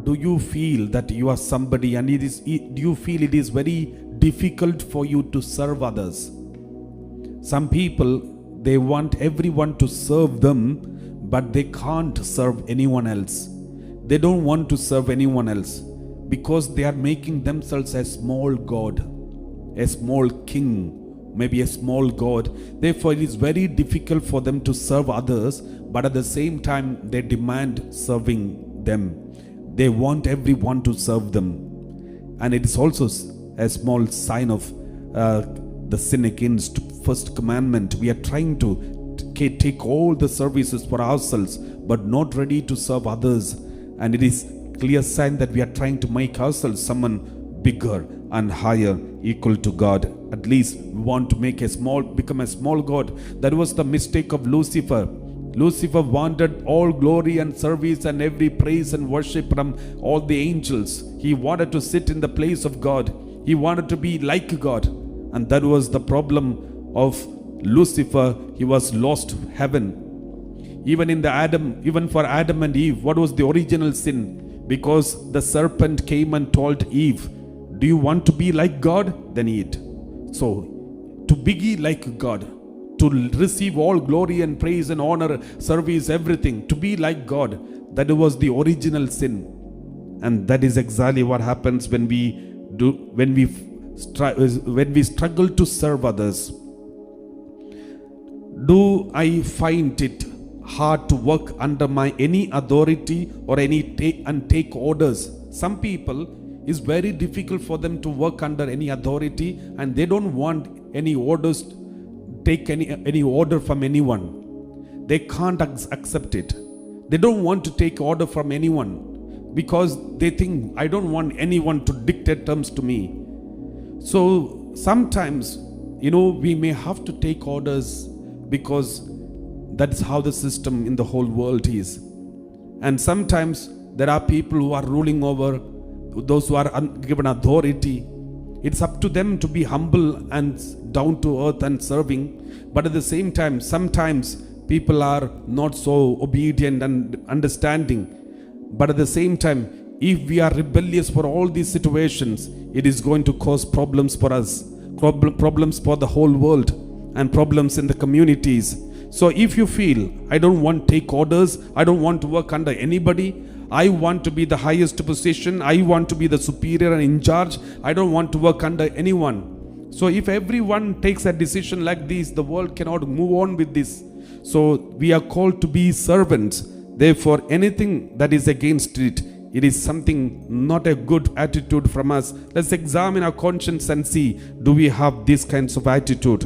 do you feel that you are somebody and do you feel it is very difficult for you to serve others? Some people, they want everyone to serve them, but they can't serve anyone else. They don't want to serve anyone else because they are making themselves a small god, a small king, maybe a small god. Therefore, it is very difficult for them to serve others, but at the same time, they demand serving them. They want everyone to serve them. And it is also a small sign of the sin against first commandment. We are trying to take all the services for ourselves, but not ready to serve others. And it is clear sign that we are trying to make ourselves someone bigger and higher, equal to God. At least we want to become a small god. That was the mistake of Lucifer. Lucifer wanted all glory and service and every praise and worship from all the angels. He wanted to sit in the place of God. He wanted to be like God. And that was the problem of Lucifer. He was lost heaven. Even for Adam and Eve, what was the original sin? Because the serpent came and told Eve, do you want to be like God? Then eat. So, to be like God, to receive all glory and praise and honor, service, everything, to be like God, that was the original sin. And that is exactly what happens when we struggle to serve others. Do I find it hard to work under any authority or take orders? Some people, it's very difficult for them to work under any authority, and they don't want any orders, take any order from anyone. They can't accept it. They don't want to take order from anyone because they think, I don't want anyone to dictate terms to me. So sometimes, we may have to take orders because that's how the system in the whole world is. And sometimes there are people who are ruling over those who are given authority. It's up to them to be humble and down to earth and serving. But at the same time, sometimes people are not so obedient and understanding. But at the same time, if we are rebellious for all these situations, it is going to cause problems for us, problems for the whole world, and problems in the communities. So if you feel, I don't want to take orders, I don't want to work under anybody, I want to be the highest position, I want to be the superior and in charge, I don't want to work under anyone. So if everyone takes a decision like this, the world cannot move on with this. So we are called to be servants. Therefore, anything that is against it, it is something not a good attitude from us. Let's examine our conscience and see, do we have these kinds of attitude?